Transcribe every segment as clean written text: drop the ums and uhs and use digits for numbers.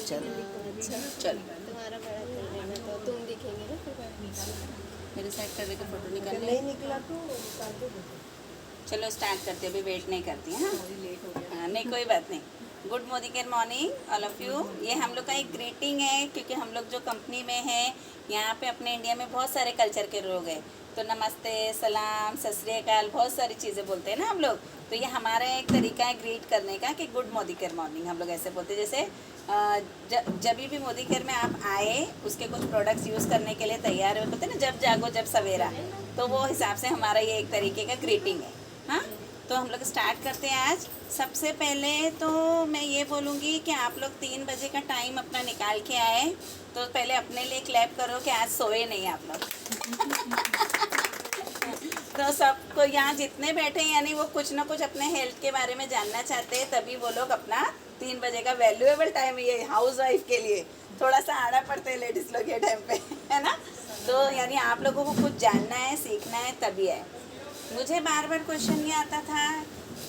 चलो अच्छा चलो तुम्हारा बड़ा कर देना तो तुम दिखेंगे ना फिर मेरे साइड कर के फ़ोटो निकाल अगर ले। नहीं निकला तो निकाल दो बेटा। चलो स्टार्ट करते हैं, अभी वेट नहीं करती है हाँ। लेट हो गया। हाँ, नहीं कोई बात नहीं। Good Modi care morning all of you. ये हम लोग का एक ग्रीटिंग है, क्योंकि हम लोग जो कंपनी में हैं यहाँ पे अपने इंडिया में बहुत सारे कल्चर के लोग हैं, तो नमस्ते, सलाम, सत श्री अकाल, बहुत सारी चीज़ें बोलते हैं ना हम लोग। तो ये हमारा एक तरीका है ग्रीट करने का कि गुड मोदी केयर मॉर्निंग हम लोग ऐसे बोलते हैं। जैसे जब भी मोदी केयर में आप आए, उसके कुछ प्रोडक्ट्स यूज़ करने के लिए तैयार हो, बोलते हैं ना जब जागो जब सवेरा, तो वो हिसाब से हमारा ये एक तरीके का ग्रीटिंग है। हाँ, तो हम लोग स्टार्ट करते हैं आज। सबसे पहले तो मैं ये बोलूँगी कि आप लोग 3 बजे का टाइम अपना निकाल के आए, तो पहले अपने लिए क्लैप करो कि आज सोए नहीं आप लोग। तो सबको यहाँ जितने बैठे हैं, यानी वो कुछ ना कुछ अपने हेल्थ के बारे में जानना चाहते हैं, तभी वो लोग अपना 3 बजे का वैल्यूएबल टाइम ये हाउस वाइफ के लिए थोड़ा सा आड़ा पड़ते हैं लेडीज़ लोग ये टाइम पे, है ना। तो यानी आप लोगों को कुछ जानना है, सीखना है, तभी है। मुझे बार बार क्वेश्चन ये आता था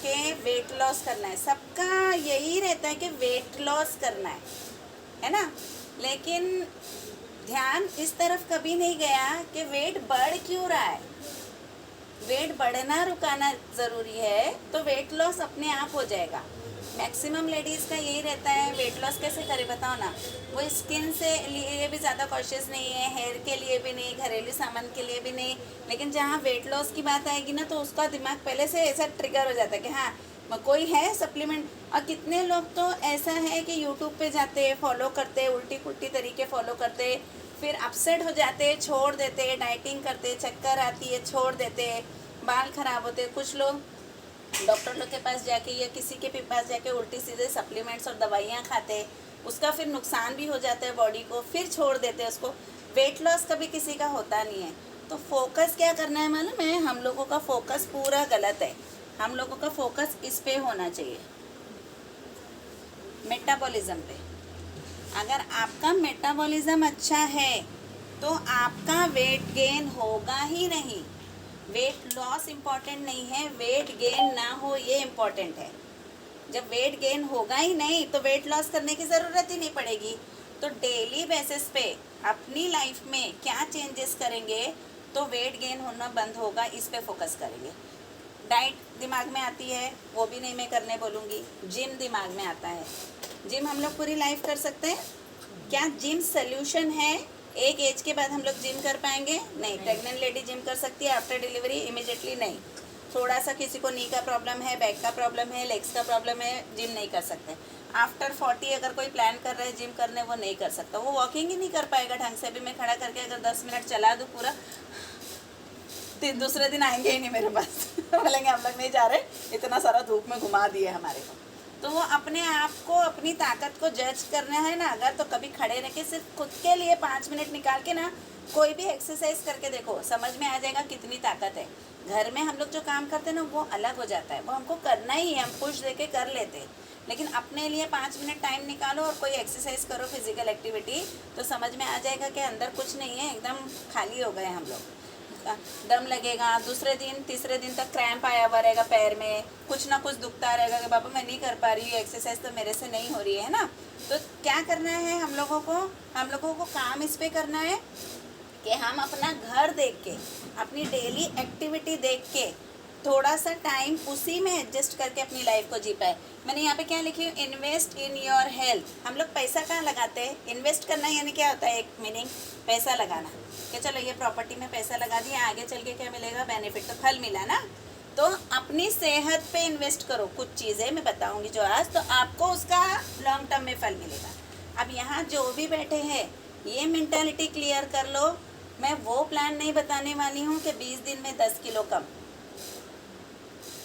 कि वेट लॉस करना है, सबका यही रहता है कि वेट लॉस करना है ना, लेकिन ध्यान इस तरफ कभी नहीं गया कि वेट बढ़ क्यों रहा है। वेट बढ़ना रुकाना ज़रूरी है, तो वेट लॉस अपने आप हो जाएगा। मैक्सिमम लेडीज़ का यही रहता है, वेट लॉस कैसे करें बताओ ना। वो स्किन से लिए भी ज़्यादा कॉशियस नहीं है, हेयर के लिए भी नहीं, घरेलू सामान के लिए भी नहीं, लेकिन जहाँ वेट लॉस की बात आएगी ना, तो उसका दिमाग पहले से ऐसा ट्रिगर हो जाता है कि हाँ कोई है सप्लीमेंट। और कितने लोग तो ऐसा है कि यूट्यूब पे जाते, फॉलो करते, उल्टी पुल्टी तरीके फॉलो करते, फिर अपसेट हो जाते, छोड़ देते, डाइटिंग करते, चक्कर आती है, छोड़ देते, बाल खराब होते। कुछ लोग डॉक्टर लोग के पास जाके या किसी के भी पास जाके उल्टी सीधे सप्लीमेंट्स और दवाइयाँ खाते, उसका फिर नुकसान भी हो जाता है बॉडी को, फिर छोड़ देते हैं उसको। वेट लॉस कभी किसी का होता नहीं है। तो फोकस क्या करना है मालूम है, हम लोगों का फोकस पूरा गलत है। हम लोगों का फोकस इस पे होना चाहिए, मेटाबॉलिज्म पे। अगर आपका मेटाबॉलिज्म अच्छा है तो आपका वेट गेन होगा ही नहीं। वेट लॉस इम्पॉर्टेंट नहीं है, वेट गेन ना हो ये इम्पॉर्टेंट है। जब वेट गेन होगा ही नहीं तो वेट लॉस करने की ज़रूरत ही नहीं पड़ेगी। तो डेली बेसिस पे अपनी लाइफ में क्या चेंजेस करेंगे तो वेट गेन होना बंद होगा, इस पे फोकस करेंगे। डाइट दिमाग में आती है, वो भी नहीं मैं करने बोलूँगी। जिम दिमाग में आता है, जिम हम लोग पूरी लाइफ कर सकते हैं क्या? जिम सोल्यूशन है? एक एज के बाद हम लोग जिम कर पाएंगे? नहीं। प्रेग्नेंट लेडी जिम कर सकती है आफ्टर डिलीवरी? इमिजिएटली नहीं। थोड़ा सा किसी को नी का प्रॉब्लम है, बैक का प्रॉब्लम है, लेग्स का प्रॉब्लम है, जिम नहीं कर सकते। आफ्टर 40 अगर कोई प्लान कर रहा है जिम करने, वो नहीं कर सकता, वो वॉकिंग ही नहीं कर पाएगा ढंग से। भी मैं खड़ा करके अगर 10 मिनट चला दूँ पूरा, दूसरे दिन आएंगे ही नहीं मेरे पास बोलेंगे हम लोग नहीं जा रहे, इतना सारा धूप में घुमा दिए हमारे को। तो वो अपने आप को, अपनी ताकत को जज करना है ना अगर, तो कभी खड़े रह के सिर्फ खुद के लिए 5 मिनट निकाल के ना कोई भी एक्सरसाइज करके देखो, समझ में आ जाएगा कितनी ताकत है। घर में हम लोग जो काम करते हैं ना वो अलग हो जाता है, वो हमको करना ही है, हम पुश दे के कर लेते हैं। लेकिन अपने लिए 5 मिनट टाइम निकालो और कोई एक्सरसाइज करो, फिजिकल एक्टिविटी, तो समझ में आ जाएगा कि अंदर कुछ नहीं है, एकदम खाली हो गए हम लोग। दम लगेगा, दूसरे दिन तीसरे दिन तक क्रैम्प आया हुआ रहेगा, पैर में कुछ ना कुछ दुखता रहेगा कि बाबा मैं नहीं कर पा रही हूँ, एक्सरसाइज तो मेरे से नहीं हो रही है ना। तो क्या करना है हम लोगों को काम इस पे करना है कि हम अपना घर देख के, अपनी डेली एक्टिविटी देख के थोड़ा सा टाइम उसी में एडजस्ट करके अपनी लाइफ को जी पाए। मैंने यहाँ पे क्या लिखी हूँ, इन्वेस्ट इन योर हेल्थ। हम लोग पैसा कहाँ लगाते हैं? इन्वेस्ट करना यानी क्या होता है, एक मीनिंग पैसा लगाना, कि चलो ये प्रॉपर्टी में पैसा लगा दिया, आगे चल के क्या मिलेगा, बेनिफिट, तो फल मिला ना। तो अपनी सेहत पे इन्वेस्ट करो, कुछ चीज़ें मैं बताऊँगी जो आज, तो आपको उसका लॉन्ग टर्म में फल मिलेगा। अब यहाँ जो भी बैठे हैं ये मेंटालिटी क्लियर कर लो। मैं वो प्लान नहीं बताने वाली हूँ कि 20 दिन में 10 किलो कम,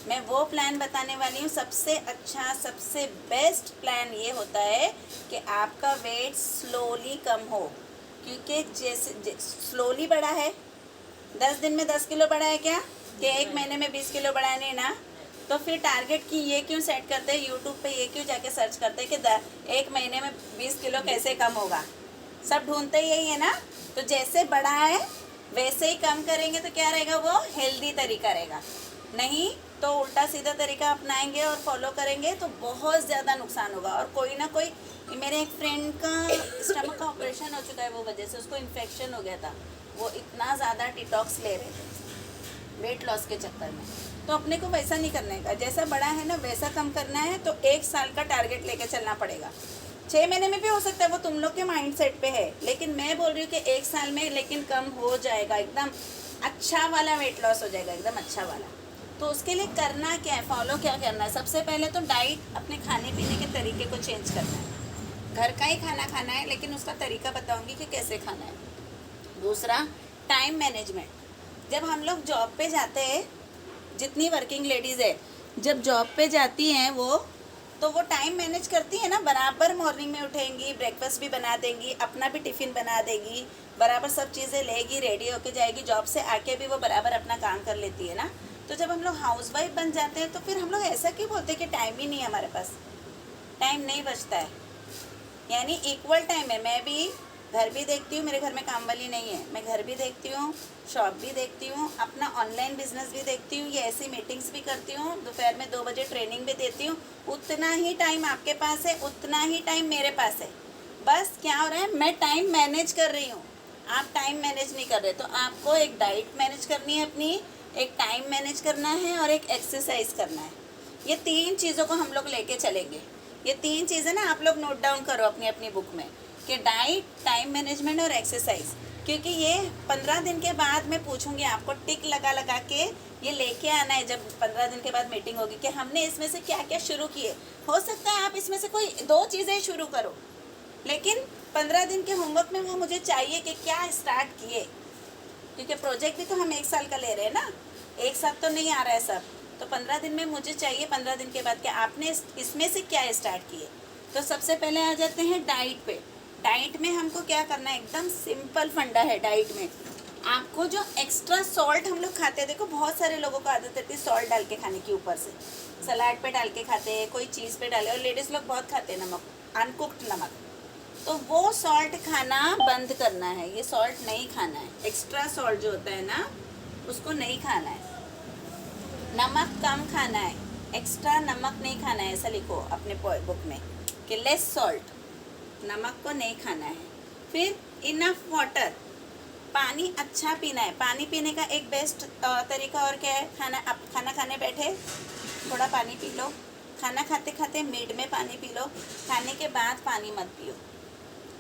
मैं वो प्लान बताने वाली हूँ। सबसे अच्छा, सबसे बेस्ट प्लान ये होता है कि आपका वेट स्लोली कम हो, क्योंकि जैसे स्लोली बढ़ा है, 10 दिन में 10 किलो बढ़ा है क्या, कि 1 महीने में 20 किलो बढ़ा नहीं ना। तो फिर टारगेट की ये क्यों सेट करते हैं, यूट्यूब पे ये क्यों जाके सर्च करते हैं कि 1 महीने में 20 किलो कैसे कम होगा, सब ढूंढते यही है ना। तो जैसे बढ़ा है वैसे ही कम करेंगे तो क्या रहेगा, वो हेल्दी तरीका रहेगा। नहीं तो उल्टा सीधा तरीका अपनाएंगे और फॉलो करेंगे तो बहुत ज़्यादा नुकसान होगा। और कोई ना कोई मेरे एक फ्रेंड का स्टमक का ऑपरेशन हो चुका है, वो वजह से उसको इन्फेक्शन हो गया था। वो इतना ज़्यादा डिटॉक्स ले रहे थे वेट लॉस के चक्कर में। तो अपने को वैसा नहीं करने का, जैसा बड़ा है ना वैसा कम करना है। तो 1 साल का टारगेट लेके चलना पड़ेगा। 6 महीने में भी हो सकता है, वो तुम लोग के माइंड सेट पे है। लेकिन मैं बोल रही हूँ कि 1 साल में लेकिन कम हो जाएगा, एकदम अच्छा वाला वेट लॉस हो जाएगा, एकदम अच्छा वाला। तो उसके लिए करना क्या है, फॉलो क्या करना है? सबसे पहले तो डाइट, अपने खाने पीने के तरीके को चेंज करना है। घर का ही खाना खाना है, लेकिन उसका तरीका बताऊंगी कि कैसे खाना है। दूसरा, टाइम मैनेजमेंट। जब हम लोग जॉब पे जाते हैं, जितनी वर्किंग लेडीज़ है जब जॉब पे जाती हैं वो टाइम मैनेज करती है ना, बराबर मॉर्निंग में उठेंगी, ब्रेकफास्ट भी बना देंगी, अपना भी टिफ़िन बना देगी, बराबर सब चीज़ें लेगी, रेडी होके जाएगी। जॉब से आके भी वो बराबर अपना काम कर लेती है ना। तो जब हम लोग हाउस वाइफ बन जाते हैं तो फिर हम लोग ऐसा क्यों बोलते हैं कि टाइम ही नहीं है हमारे पास? टाइम नहीं बचता है, यानी इक्वल टाइम है। मैं भी घर भी देखती हूँ, मेरे घर में काम वाली नहीं है, मैं घर भी देखती हूँ, शॉप भी देखती हूँ, अपना ऑनलाइन बिजनेस भी देखती हूँ, ये ऐसी मीटिंग्स भी करती हूँ, दोपहर में 2 बजे ट्रेनिंग भी देती हूँ। उतना ही टाइम आपके पास है, उतना ही टाइम मेरे पास है। बस क्या हो रहा है, मैं टाइम मैनेज कर रही हूँ, आप टाइम मैनेज नहीं कर रहे। तो आपको एक डाइट मैनेज करनी है अपनी, एक टाइम मैनेज करना है और एक एक्सरसाइज करना है। ये 3 चीज़ों को हम लोग लेके चलेंगे। ये 3 चीज़ें ना आप लोग नोट डाउन करो अपनी अपनी बुक में कि डाइट, टाइम मैनेजमेंट और एक्सरसाइज। क्योंकि ये 15 दिन के बाद मैं पूछूंगी आपको, टिक लगा लगा के ये लेके आना है जब 15 दिन के बाद मीटिंग होगी कि हमने इसमें से क्या क्या शुरू किए। हो सकता है आप इसमें से कोई 2 चीज़ें शुरू करो, लेकिन 15 दिन के होमवर्क में वो मुझे चाहिए कि क्या स्टार्ट किए। क्योंकि प्रोजेक्ट भी तो हम 1 साल का ले रहे हैं ना, एक साथ तो नहीं आ रहा है सब। तो 15 दिन में मुझे चाहिए 15 दिन के बाद कि आपने इसमें से क्या स्टार्ट किए। तो सबसे पहले आ जाते हैं डाइट पे। डाइट में हमको क्या करना है, एकदम सिंपल फंडा है डाइट में। आपको जो एक्स्ट्रा सॉल्ट हम लोग खाते हैं, देखो बहुत सारे लोगों को आदत रहती है सॉल्ट डाल के खाने की, ऊपर से सलाद पे डाल के खाते हैं, कोई चीज़ पे डाले, और लेडीज़ लोग बहुत खाते हैं नमक, अनकुक्ड नमक। तो वो सॉल्ट खाना बंद करना है, ये सॉल्ट नहीं खाना है। एक्स्ट्रा सॉल्ट जो होता है ना, उसको नहीं खाना है। नमक कम खाना है, एक्स्ट्रा नमक नहीं खाना है। ऐसा लिखो अपने बुक में कि लेस सॉल्ट, नमक को नहीं खाना है। फिर इनफ वाटर, पानी अच्छा पीना है। पानी पीने का एक बेस्ट तरीका और क्या है, खाना खाने बैठे थोड़ा पानी पी लो, खाना खाते खाते मिड में पानी पी लो, खाने के बाद पानी मत पियो।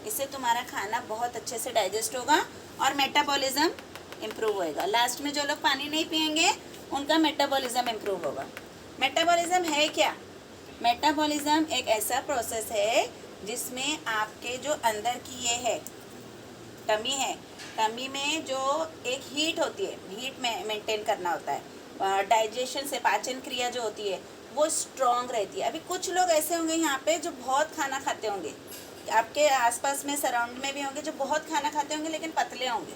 इससे तुम्हारा खाना बहुत अच्छे से डाइजेस्ट होगा और मेटाबॉलिज्म इम्प्रूव होएगा। लास्ट में जो लोग पानी नहीं पिएंगे उनका मेटाबॉलिज्म इम्प्रूव होगा। मेटाबॉलिज्म है क्या? मेटाबॉलिज्म एक ऐसा प्रोसेस है जिसमें आपके जो अंदर की ये है टमी है, टमी में जो एक हीट होती है, हीट में मेंटेन करना होता है। डाइजेशन से पाचन क्रिया जो होती है वो स्ट्रॉन्ग रहती है। अभी कुछ लोग ऐसे होंगे यहाँ पे जो बहुत खाना खाते होंगे, आपके आसपास में सराउंड में भी होंगे जो बहुत खाना खाते होंगे लेकिन पतले होंगे,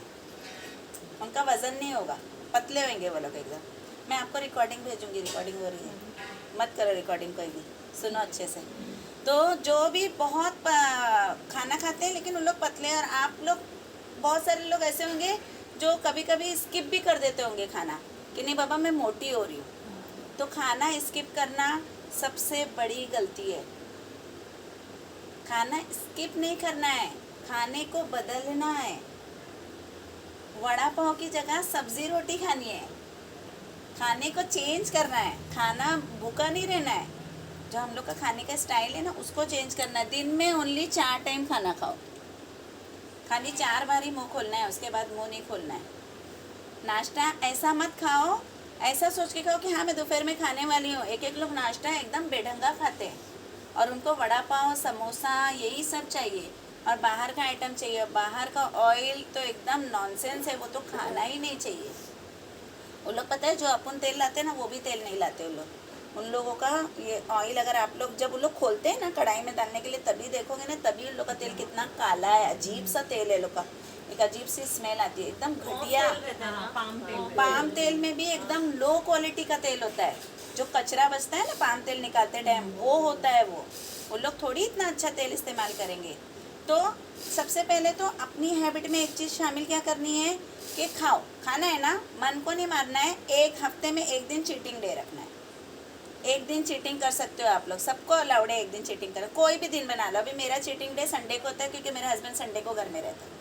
उनका वजन नहीं होगा, पतले होंगे वो लोग एकदम। मैं आपको रिकॉर्डिंग भेजूंगी, रिकॉर्डिंग हो रही है, मत करो रिकॉर्डिंग कोई भी, सुनो अच्छे से। तो जो भी बहुत खाना खाते हैं लेकिन उन लोग पतले, और आप लोग बहुत सारे लोग ऐसे होंगे जो कभी कभी स्किप भी कर देते होंगे खाना कि नहीं बाबा मैं मोटी हो रही हूँ। तो खाना स्किप करना सबसे बड़ी गलती है। खाना स्किप नहीं करना है, खाने को बदलना है। वड़ा पाव की जगह सब्जी रोटी खानी है, खाने को चेंज करना है। खाना भूखा नहीं रहना है, जो हम लोग का खाने का स्टाइल है ना उसको चेंज करना है। दिन में ओनली 4 टाइम खाना खाओ, खाली 4 बार ही मुँह खोलना है, उसके बाद मुँह नहीं खोलना है। नाश्ता ऐसा मत खाओ, ऐसा सोच के खाओ कि हाँ मैं दोपहर में खाने वाली हूँ। एक लोग नाश्ता एकदम बेढंगा खाते हैं और उनको वड़ा पाव, समोसा यही सब चाहिए और बाहर का आइटम चाहिए। बाहर का ऑयल तो एकदम नॉनसेंस है, वो तो खाना ही नहीं चाहिए। वो लोग पता है जो अपन तेल लाते हैं ना, वो भी तेल नहीं लाते वो लोग। उन लोगों का ये ऑयल अगर आप लोग जब उन लोग खोलते हैं ना कढ़ाई में डालने के लिए, तभी देखोगे ना, तभी उन लोग का तेल कितना काला है, अजीब सा तेल है लोग का, एक अजीब सी स्मेल आती है, एकदम घटिया। पाम तेल में भी एकदम लो क्वालिटी का तेल होता है, जो कचरा बचता है ना पाम तेल निकालते टाइम, वो होता है वो लोग थोड़ी इतना अच्छा तेल इस्तेमाल करेंगे। तो सबसे पहले तो अपनी हैबिट में एक चीज़ शामिल क्या करनी है कि खाओ, खाना है ना, मन को नहीं मारना है। 1 हफ्ते में 1 दिन चीटिंग डे रखना है। एक दिन चीटिंग कर सकते हो आप लोग, सबको अलाउड है एक दिन चीटिंग करो, कोई भी दिन बना लो। अभी मेरा चीटिंग डे संडे को होता है क्योंकि मेरा हस्बैंड संडे को घर में रहता है,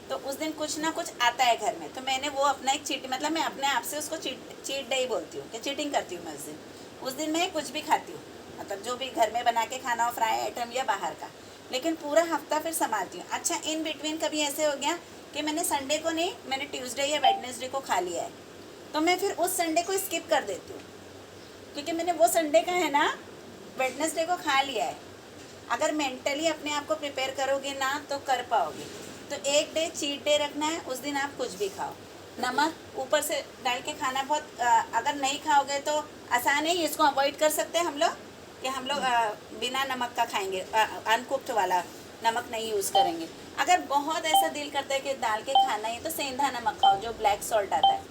तो उस दिन कुछ ना कुछ आता है घर में, तो मैंने वो अपना एक चीट, मतलब मैं अपने आप से उसको चीट डे ही बोलती हूँ कि चीटिंग करती हूँ मैं उस दिन मैं कुछ भी खाती हूँ, मतलब जो भी घर में बना के खाना हो, फ्राई आइटम या बाहर का, लेकिन पूरा हफ्ता फिर संभालती हूँ। अच्छा, इन बिटवीन कभी ऐसे हो गया कि मैंने संडे को नहीं, मैंने ट्यूसडे या वेडनेसडे को खा लिया है, तो मैं फिर उस संडे को स्किप कर देती हूँ क्योंकि मैंने वो संडे का है ना वेडनेसडे को खा लिया है। अगर मेंटली अपने आप को प्रिपेयर करोगे ना तो कर पाओगे। तो एक डे चीट डे रखना है, उस दिन आप कुछ भी खाओ, नमक ऊपर से डाल के खाना बहुत अगर नहीं खाओगे तो आसान है, इसको अवॉइड कर सकते हैं हम लोग कि हम लोग बिना नमक का खाएंगे, अनकुक्ड वाला नमक नहीं यूज़ करेंगे। अगर बहुत ऐसा दिल करता है कि डाल के खाना है तो सेंधा नमक खाओ, जो ब्लैक सॉल्ट आता है,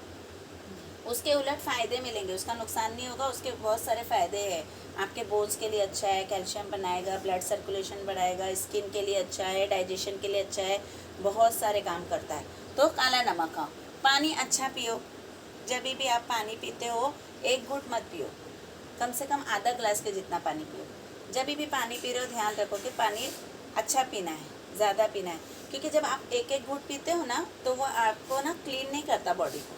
उसके उलट फ़ायदे मिलेंगे, उसका नुकसान नहीं होगा, उसके बहुत सारे फ़ायदे हैं। आपके बोन्स के लिए अच्छा है, कैल्शियम बनाएगा, ब्लड सर्कुलेशन बढ़ाएगा, स्किन के लिए अच्छा है, डाइजेशन के लिए अच्छा है, बहुत सारे काम करता है। तो काला नमक खाओ। पानी अच्छा पियो, जब भी आप पानी पीते हो एक घूंट मत पियो, कम से कम आधा ग्लास के जितना पानी पियो। जब भी पानी पी रहे हो ध्यान रखो कि पानी अच्छा पीना है, ज़्यादा पीना है, क्योंकि जब आप एक एक घूंट पीते हो ना तो वो आपको ना क्लीन नहीं करता बॉडी को,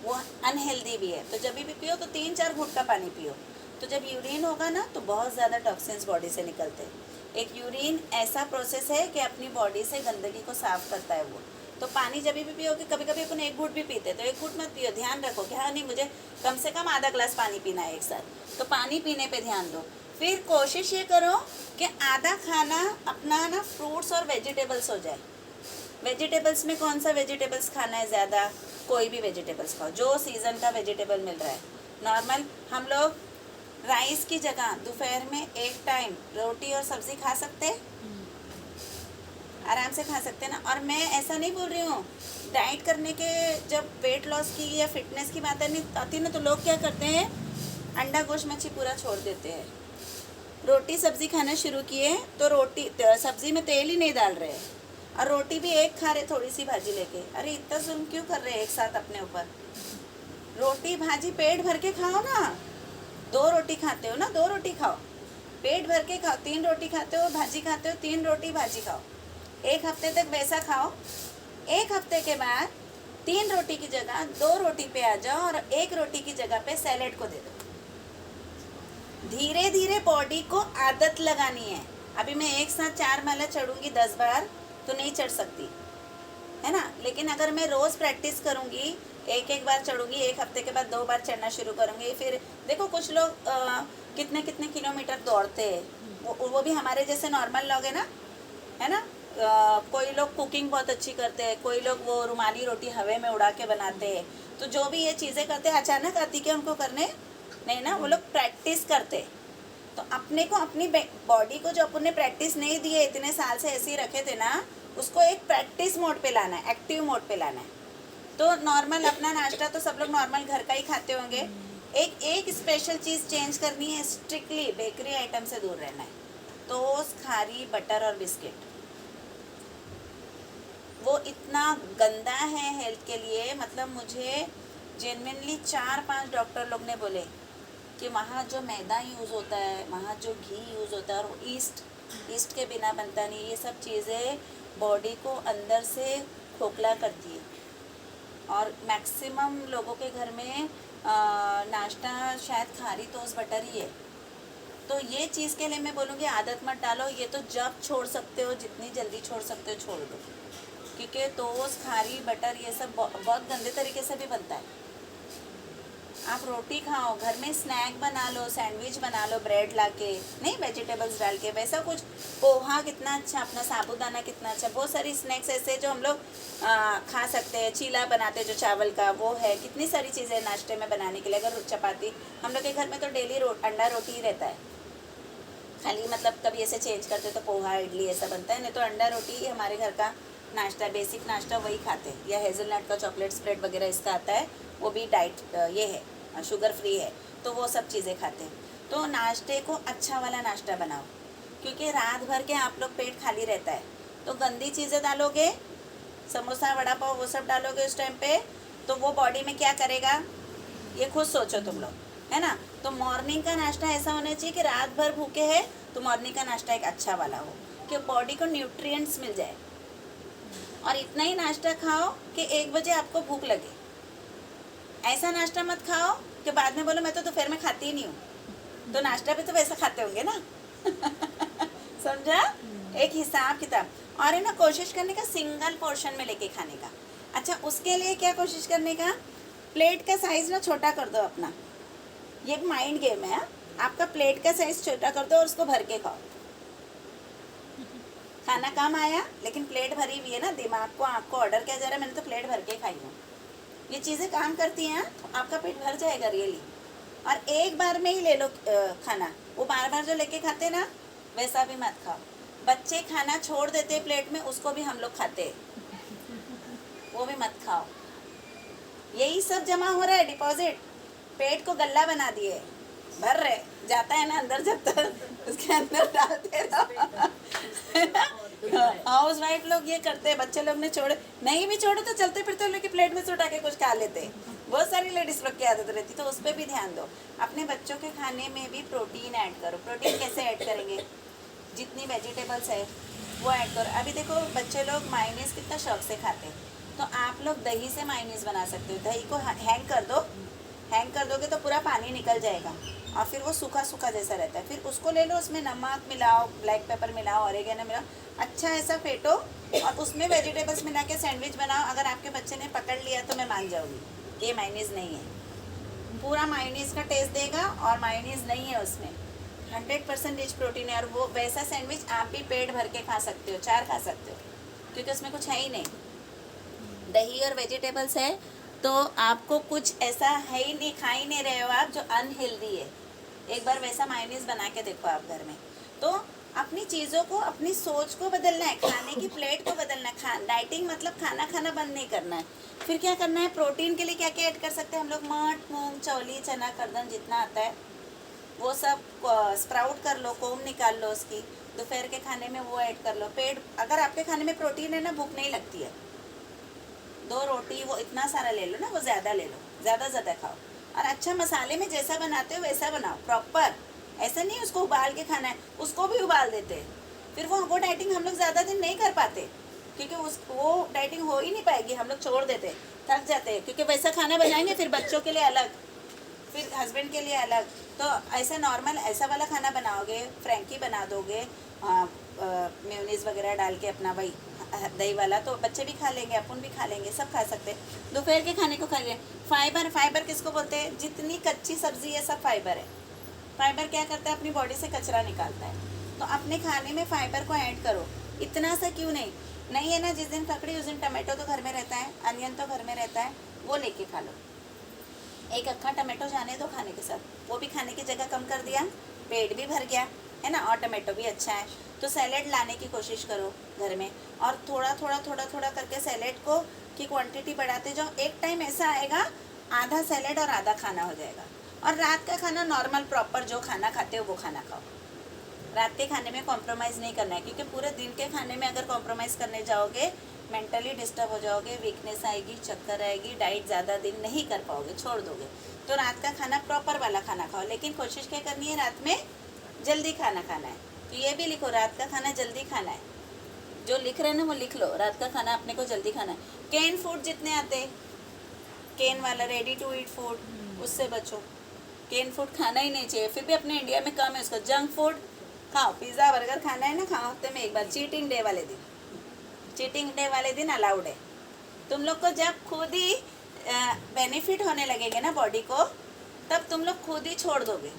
वो अनहेल्दी भी है। तो जब भी पियो तो 3-4 घूंट का पानी पियो। तो जब यूरिन होगा ना तो बहुत ज़्यादा टॉक्सिन्स बॉडी से निकलते हैं। एक यूरिन ऐसा प्रोसेस है कि अपनी बॉडी से गंदगी को साफ करता है वो। तो पानी जब भी पियो, कि कभी कभी अपन एक घूंट भी पीते, तो एक घूंट मत पियो, ध्यान रखो कि हाँ नहीं मुझे कम से कम आधा ग्लास पानी पीना है एक साथ। तो पानी पीने पे ध्यान दो। फिर कोशिश ये करो कि आधा खाना अपना ना फ्रूट्स और वेजिटेबल्स हो जाए। वेजिटेबल्स में कौन सा वेजिटेबल्स खाना है ज़्यादा, कोई भी वेजिटेबल्स खाओ, जो सीज़न का वेजिटेबल मिल रहा है। नॉर्मल हम लोग राइस की जगह दोपहर में एक टाइम रोटी और सब्ज़ी खा सकते हैं, आराम से खा सकते हैं ना। और मैं ऐसा नहीं बोल रही हूँ, डाइट करने के जब वेट लॉस की या फिटनेस की बात आती है ना तो लोग क्या करते हैं, अंडा गोश्त मच्छी पूरा छोड़ देते हैं, रोटी सब्ज़ी खाना शुरू किए तो रोटी सब्ज़ी में तेल ही नहीं डाल रहे हैं और रोटी भी एक खा रहे, थोड़ी सी भाजी लेके। अरे इतना जुल्म क्यों कर रहे हैं एक साथ अपने ऊपर? रोटी भाजी पेट भर के खाओ ना, 2 रोटी खाते हो ना, 2 रोटी खाओ, पेट भर के खाओ। 3 रोटी खाते हो भाजी खाते हो, 3 रोटी भाजी खाओ, एक हफ्ते तक वैसा खाओ। एक हफ्ते के बाद 3 रोटी की जगह 2 रोटी पे आ जाओ और 1 रोटी की जगह पे सैलेड को दे दो। धीरे धीरे बॉडी को आदत लगानी है। अभी मैं एक साथ 4 माला चढ़ूंगी 10 बार तो नहीं चढ़ सकती है ना, लेकिन अगर मैं रोज़ प्रैक्टिस करूंगी, एक एक बार चढ़ूंगी, एक हफ्ते के बाद 2 बार चढ़ना शुरू करूंगी। फिर देखो कुछ लोग कितने कितने किलोमीटर दौड़ते हैं, वो भी हमारे जैसे नॉर्मल लोग है ना। कोई लोग कुकिंग बहुत अच्छी करते हैं, कोई लोग वो रुमाली रोटी हवा में उड़ा के बनाते हैं। तो जो भी ये चीज़ें करते हैं अचानक आती क्या उनको करने नहीं ना, वो लोग प्रैक्टिस करते। तो अपने को अपनी बॉडी को जो अपन ने प्रैक्टिस नहीं दी है, इतने साल से ऐसे ही रखे थे ना, उसको एक प्रैक्टिस मोड पे लाना है, एक्टिव मोड पे लाना है। तो नॉर्मल अपना नाश्ता तो सब लोग नॉर्मल घर का ही खाते होंगे, एक स्पेशल चीज़ चेंज करनी है, स्ट्रिक्टली बेकरी आइटम से दूर रहना है। टोस्ट, खारी, बटर और बिस्किट वो इतना गंदा है हेल्थ के लिए। मतलब मुझे जेन्युइनली 4-5 डॉक्टर लोग ने बोले कि वहाँ जो मैदा यूज़ होता है, वहाँ जो घी यूज़ होता है, और वो ईस्ट के बिना बनता नहीं, ये सब चीज़ें बॉडी को अंदर से खोखला करती है। और मैक्सिमम लोगों के घर में नाश्ता शायद खारी टोस्ट बटर ही है। तो ये चीज़ के लिए मैं बोलूँगी आदत मत डालो। ये तो जब छोड़ सकते हो, जितनी जल्दी छोड़ सकते हो छोड़ दो, क्योंकि टोस्ट, खारी, बटर ये सब बहुत गंदे तरीके से भी बनता है। आप रोटी खाओ, घर में स्नैक बना लो, सैंडविच बना लो ब्रेड लाके, नहीं वेजिटेबल्स डाल के, वैसा कुछ। पोहा कितना अच्छा, अपना साबूदाना कितना अच्छा, बहुत सारी स्नैक्स ऐसे जो हम लोग खा सकते हैं। चीला बनाते हैं जो चावल का, वो है। कितनी सारी चीज़ें नाश्ते में बनाने के लिए। अगर चपाती, हम लोग के घर में तो डेली अंडा रोटी ही रहता है, खाली मतलब कभी ऐसे चेंज करते तो पोहा इडली ऐसा बनता है, नहीं तो अंडा रोटी ही हमारे घर का नाश्ता, बेसिक नाश्ता वही खाते हैं। या हेज़लनट का चॉकलेट स्प्रेड वगैरह इसका आता है, वो भी डाइट ये है, शुगर फ्री है, तो वो सब चीज़ें खाते हैं। तो नाश्ते को अच्छा वाला नाश्ता बनाओ, क्योंकि रात भर के आप लोग पेट खाली रहता है, तो गंदी चीज़ें डालोगे, समोसा वड़ा पाव वो सब डालोगे उस टाइम पे, तो वो बॉडी में क्या करेगा ये खुद सोचो तुम लोग, है ना। तो मॉर्निंग का नाश्ता ऐसा होना चाहिए कि रात भर भूखे हैं तो मॉर्निंग का नाश्ता एक अच्छा वाला हो कि बॉडी को न्यूट्रिएंट्स मिल जाए। और इतना ही नाश्ता खाओ कि 1 बजे आपको भूख लगे। ऐसा नाश्ता मत खाओ कि बाद में बोलो मैं तो दोपहर में खाती ही नहीं हूँ। तो नाश्ता भी तो वैसा खाते होंगे ना। समझा? एक हिसाब किताब। और है ना, कोशिश करने का सिंगल पोर्शन में लेके खाने का। अच्छा, उसके लिए क्या कोशिश करने का, प्लेट का साइज ना छोटा कर दो अपना। ये माइंड गेम है। आपका प्लेट का साइज छोटा कर दो और उसको भर के खाओ। खाना कम आया लेकिन प्लेट भरी हुई है ना, दिमाग को आँख को ऑर्डर किया जा रहा है मैंने तो प्लेट भर के खाई हूँ। ये चीज़ें काम करती हैं तो आपका पेट भर जाएगा रियली। और एक बार में ही ले लो खाना। वो बार बार जो लेके खाते ना वैसा भी मत खाओ। बच्चे खाना छोड़ देते प्लेट में, उसको भी हम लोग खाते, वो भी मत खाओ। यही सब जमा हो रहा है डिपॉजिट। पेट को गल्ला बना दिए, भर रहे, जाता है ना अंदर जब तक उसके अंदर डालते रहो। हाउस वाइफ लोग ये करते हैं, बच्चे लोग ने छोड़े नहीं भी छोड़े तो चलते फिरते लोग की प्लेट में से उठा के कुछ खा लेते। बहुत सारी लेडीज लोग की आदत रहती, तो उस पर भी ध्यान दो। अपने बच्चों के खाने में भी प्रोटीन ऐड करो। प्रोटीन कैसे ऐड करेंगे, जितनी वेजिटेबल्स है वो ऐड करो। अभी देखो बच्चे लोग मायोनीज कितना शौक से खाते हैं, तो आप लोग दही से मायोनीज बना सकते हो। दही को हैंग कर दो, हैंग कर दोगे तो पूरा पानी निकल जाएगा और फिर वो सूखा सूखा जैसा रहता है। फिर उसको ले लो, उसमें नमक मिलाओ, ब्लैक पेपर मिलाओ, ऑरिगेनो मिलाओ, अच्छा ऐसा फेंटो और उसमें वेजिटेबल्स मिला के सैंडविच बनाओ। अगर आपके बच्चे ने पकड़ लिया तो मैं मान जाऊँगी ये मायोनीज नहीं है। पूरा मायोनीज का टेस्ट देगा और मायोनीज नहीं है उसमें। 100% रिच प्रोटीन है। और वो वैसा सैंडविच आप भी पेट भर के खा सकते हो, 4 खा सकते हो, क्योंकि उसमें कुछ है ही नहीं। दही और वेजिटेबल्स है तो आपको कुछ ऐसा है ही नहीं, खा ही नहीं रहे हो आप जो अनहेल्दी है। एक बार वैसा मायोनीज बना के देखो आप घर में। तो अपनी चीज़ों को, अपनी सोच को बदलना है, खाने की प्लेट को बदलना है। डाइटिंग मतलब खाना खाना बंद नहीं करना है। फिर क्या करना है, प्रोटीन के लिए क्या क्या ऐड कर सकते हैं हम लोग, मठ, मूंग, चौली, चना, करदम जितना आता है वो सब स्प्राउट कर लो, कोम निकाल लो उसकी, दोपहर के खाने में वो ऐड कर लो। पेट, अगर आपके खाने में प्रोटीन है ना, भूख नहीं लगती है। 2 रोटी वो इतना सारा ले लो ना, वो ज़्यादा ले लो, ज़्यादा खाओ। और अच्छा मसाले में जैसा बनाते हो वैसा बनाओ, प्रॉपर। ऐसा नहीं उसको उबाल के खाना है, उसको भी उबाल देते हैं। फिर वो डाइटिंग हम लोग ज़्यादा दिन नहीं कर पाते, क्योंकि वो डाइटिंग हो ही नहीं पाएगी, हम लोग छोड़ देते, थक जाते हैं। क्योंकि वैसा खाना बनाएंगे फिर बच्चों के लिए अलग, फिर हस्बैंड के लिए अलग। तो ऐसा नॉर्मल ऐसा वाला खाना बनाओगे, फ्रैंकी बना दोगे मेयोनीज वगैरह डाल के अपना भाई दही वाला, तो बच्चे भी खा लेंगे, अपन भी खा लेंगे, सब खा सकते हैं। दोपहर के खाने को खा लेंगे। फाइबर किसको बोलते हैं, जितनी कच्ची सब्जी है सब फाइबर है। फाइबर क्या करता है, अपनी बॉडी से कचरा निकालता है। तो अपने खाने में फाइबर को ऐड करो। इतना सा क्यों नहीं है ना, जिस दिन ककड़ी उस दिन टमाटो तो घर में रहता है, अनियन तो घर में रहता है, वो लेके खा लो। एक अक्खा टमाटो जाने दो खाने के साथ, वो भी खाने की जगह कम कर दिया, पेट भी भर गया है ना, और टमाटो भी अच्छा है। तो सैलेड लाने की कोशिश करो घर में, और थोड़ा थोड़ा करके सैलेड को की क्वांटिटी बढ़ाते जाओ। एक टाइम ऐसा आएगा आधा सैलेड और आधा खाना हो जाएगा। और रात का खाना नॉर्मल प्रॉपर जो खाना खाते हो वो खाना खाओ। रात के खाने में कॉम्प्रोमाइज़ नहीं करना है, क्योंकि पूरे दिन के खाने में अगर कॉम्प्रोमाइज़ करने जाओगे मेंटली डिस्टर्ब हो जाओगे, वीकनेस आएगी, चक्कर आएगी, डाइट ज़्यादा दिन नहीं कर पाओगे, छोड़ दोगे। तो रात का खाना प्रॉपर वाला खाना खाओ, लेकिन कोशिश क्या करनी है, रात में जल्दी खाना खाना है। तो ये भी लिखो, रात का खाना जल्दी खाना है। जो लिख रहे हैं ना वो लिख लो, रात का खाना अपने को जल्दी खाना है। कैन फूड जितने आते हैं, कैन वाला रेडी टू ईट फूड, उससे बचो। कैन फूड खाना ही नहीं चाहिए, फिर भी अपने इंडिया में कम है उसका। जंक फूड खाओ, पिज़्ज़ा बर्गर खाना है ना, खाओ हफ्ते में एक बार। चीटिंग डे वाले दिन अलाउड है। तुम लोग को जब खुद ही बेनिफिट होने लगेंगे ना बॉडी को, तब तुम लोग खुद ही छोड़ दोगे।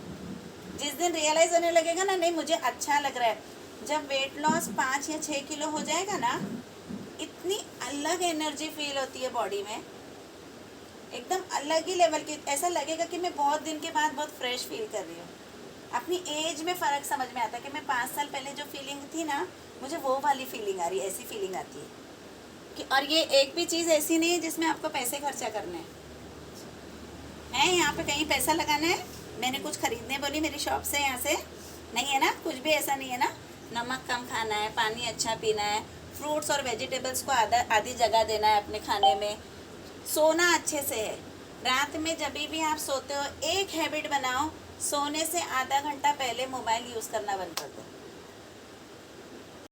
जिस दिन रियलाइज़ होने लगेगा ना, नहीं मुझे अच्छा लग रहा है, जब वेट लॉस 5 या 6 किलो हो जाएगा ना, इतनी अलग एनर्जी फील होती है बॉडी में, एकदम अलग ही लेवल की। ऐसा लगेगा कि मैं बहुत दिन के बाद बहुत फ्रेश फील कर रही हूँ। अपनी एज में फ़र्क समझ में आता है कि मैं 5 साल पहले जो फीलिंग थी ना, मुझे वो वाली फीलिंग आ रही है, ऐसी फीलिंग आती है कि। और ये एक भी चीज़ ऐसी नहीं है जिसमें आपको पैसे खर्चा करने हैं। यहाँ पे कहीं पैसा लगाना है, मैंने कुछ खरीदने बोली मेरी शॉप से, यहाँ से नहीं है ना, कुछ भी ऐसा नहीं है ना। नमक कम खाना है, पानी अच्छा पीना है, फ्रूट्स और वेजिटेबल्स को आधी जगह देना है अपने खाने में। सोना अच्छे से है, रात में जब भी आप सोते हो एक हैबिट बनाओ सोने से आधा घंटा पहले मोबाइल यूज़ करना बंद कर दो।